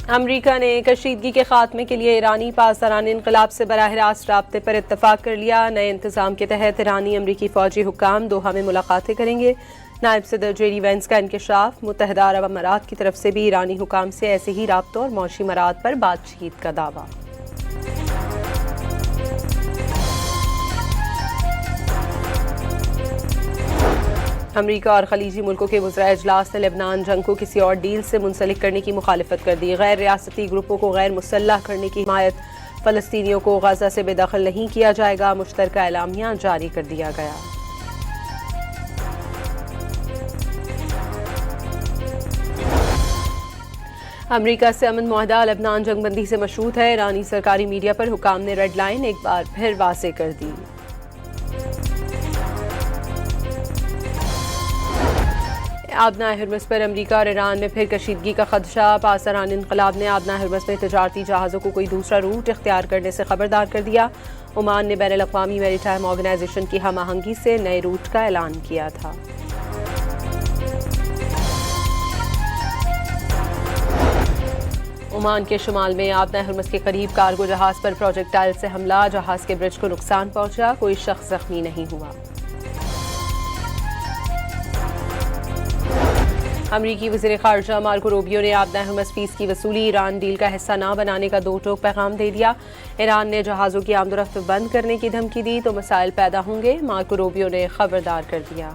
अमरीका ने कशीदगी के खात्मे के लिए ईरानी पासदारान इंकलाब से बराह रास्त राब्ते पर इत्तफाक कर लिया। नए इंतजाम के तहत ईरानी अमरीकी फौजी हुक्काम दोहा में मुलाकातें करेंगे। नायब सदर जेडी वेंस का इंकशाफ। मुत्तहदा अरब अमारात की तरफ से भी ईरानी हुक्काम से ऐसे ही राब्तों और मौशी मराद पर बातचीत का दावा। अमरीका और खलीजी मुल्कों के वज़राए इजलास ने लेबनान जंग को किसी और डील से मुंसलिक करने की मुखालिफत कर दी। गैर रियासती ग्रुपों को गैर मुसल्लह करने की हिमायत। फ़लस्तीनियों को गजा से बेदखल नहीं किया जाएगा। मुश्तरका एलामिया जारी कर दिया गया। अमरीका से अमन मुआहदा लेबनान जंगबंदी से मशरूत है। ईरानी सरकारी मीडिया पर हुकाम ने रेड लाइन एक बार फिर वाज़ेह कर दी। आबना हरमस पर अमरीका और ईरान में फिर कशीदगी का खदशा। पासदारान इंकलाब ने आबना हरमस में तजारती जहाज़ों को कोई दूसरा रूट इख्तियार करने से खबरदार कर दिया। ओमान ने बैनुल अक़वामी मैरीटाइम ऑर्गेनाइजेशन की हम आहंगी से नए रूट का ऐलान किया था। ओमान के शुमाल में आबना हरमस के करीब कार्गो जहाज़ पर प्रोजेक्टाइल से हमला। जहाज़ के ब्रिज को नुकसान पहुंचा। कोई शख्स जख्मी नहीं हुआ। अमरीकी वज़ीर ख़ारजा मार्को रूबियो ने आबना हरमस फीस की वसूली ईरान डील का हिस्सा न बनाने का दो टोक पैगाम दे दिया। ईरान ने जहाज़ों की आमदोरफ्त बंद करने की धमकी दी तो मसाइल पैदा होंगे। मार्को रूबियो ने खबरदार कर दिया।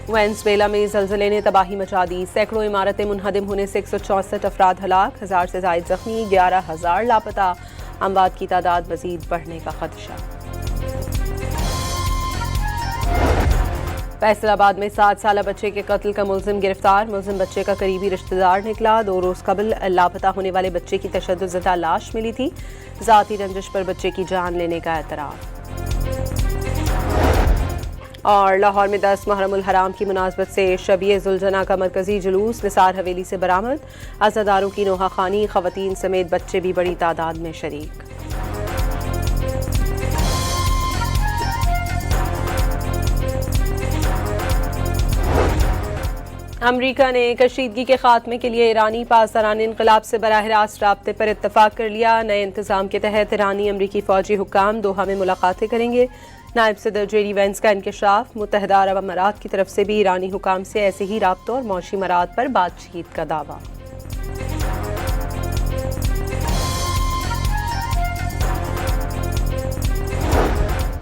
वेनेज़ुएला में ज़लज़ले ने तबाही मचा दी। सैकड़ों इमारतें मुनहदिम होने से 164 अफराद हलाक। 1000 से ज़ायद जख्मी। 11,000 लापता। अमवात की तादाद मज़ीद बढ़ने का खदशा। फैसलाबाद में 7 साला बच्चे के कत्ल का मुलजिम गिरफ्तार। मुलजिम बच्चे का करीबी रिश्तेदार निकला। 2 रोज़ कबल लापता होने वाले बच्चे की तशद्दुद लाश मिली थी। ज़ाती रंजिश पर बच्चे की जान लेने का एतराफ़। और लाहौर में 10 मुहर्रमुल हराम की मुनासबत से शबीए जुलजना का मरकजी जुलूस निसार हवेली से बरामद। अज़ादारों की नोहा खानी। ख़वातीन समेत बच्चे भी बड़ी तादाद में शरीक। अमरीका ने कशीदगी के खात्मे के लिए ईरानी पासदारान इंकलाब से बराह रास्त राब्ते पर इत्तफाक कर लिया। नए इंतजाम के तहत ईरानी अमरीकी फौजी हुक्काम दोहा में मुलाकातें करेंगे। नायब सदर जेडी वेंस का इंकशाफ। मुत्तहदा अरब अमारात की तरफ से भी ईरानी हुक्काम से ऐसे ही राब्तों और मौशी मराद पर बातचीत का दावा।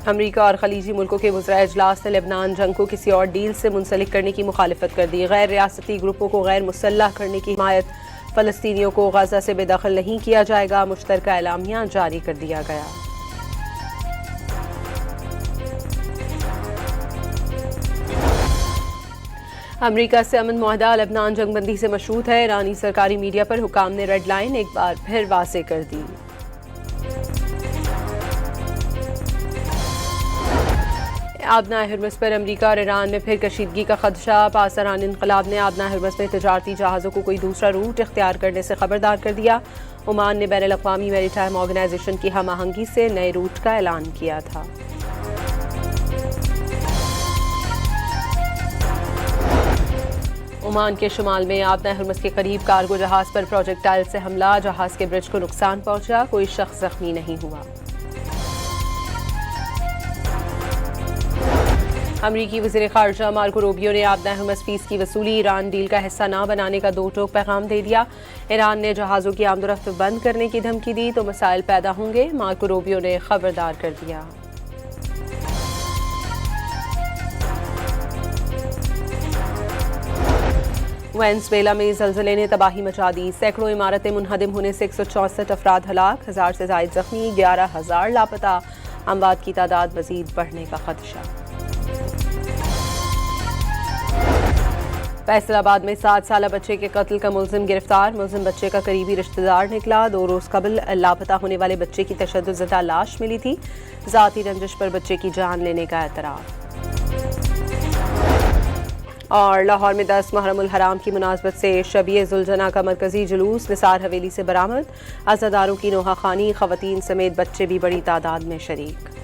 अमरीका और खलीजी मुल्कों के वज़राए इजलास ने लेबनान जंग को किसी और डील से मुंसलिक करने की मुखालिफत कर दी। गैर रियासती ग्रुपों को गैर मुसल्लह करने की हिमायत। फ़लस्तीनियों को गजा से बेदखल नहीं किया जाएगा। मुश्तरका एलामिया जारी कर दिया गया। अमरीका से अमन मुआहदा लेबनान जंगबंदी से मशरूत है। ईरानी सरकारी मीडिया पर हुकाम ने रेड लाइन एक बार फिर वाज़ेह कर दी। आबना हरमस पर अमरीका और ईरान में फिर कशीदगी का खदशा। पासदारान इंकलाब ने आबना हरमस में तजारती जहाज़ों को कोई दूसरा रूट इख्तियार करने से खबरदार कर दिया। ओमान ने बैनुल अक़वामी मैरीटाइम ऑर्गेनाइजेशन की हम आहंगी से नए रूट का ऐलान किया था। ओमान के शुमाल में आबना हरमस के करीब कार्गो जहाज़ पर प्रोजेक्टाइल से हमला। जहाज़ के ब्रिज को नुकसान पहुंचा। कोई शख्स जख्मी नहीं हुआ। अमरीकी वज़ीर ख़ारजा मार्को रूबियो ने आबना हरमस फीस की वसूली ईरान डील का हिस्सा न बनाने का दो टोक पैगाम दे दिया। ईरान ने जहाज़ों की आमदोरफ्त बंद करने की धमकी दी तो मसाइल पैदा होंगे। मार्को रूबियो ने खबरदार कर दिया। वेनेज़ुएला में ज़लज़ले ने तबाही मचा दी। सैकड़ों इमारतें मुनहदिम होने से 164 अफराद हलाक। 1000 से ज़ायद जख्मी। 11,000 लापता। अमवात की तादाद मज़ीद बढ़ने का खदशा। फैसलाबाद में 7 साला बच्चे के कत्ल का मुलजिम गिरफ्तार। मुलजिम बच्चे का करीबी रिश्तेदार निकला। 2 रोज़ कबल लापता होने वाले बच्चे की तशद्दुद लाश मिली थी। ज़ाती रंजिश पर बच्चे की जान लेने का एतराफ़। और लाहौर में 10 मुहर्रमुल हराम की मुनासबत से शबीए जुलजना का मरकजी जुलूस निसार हवेली से बरामद। अज़ादारों की नोहा खानी। ख़वातीन समेत बच्चे भी बड़ी तादाद में शरीक।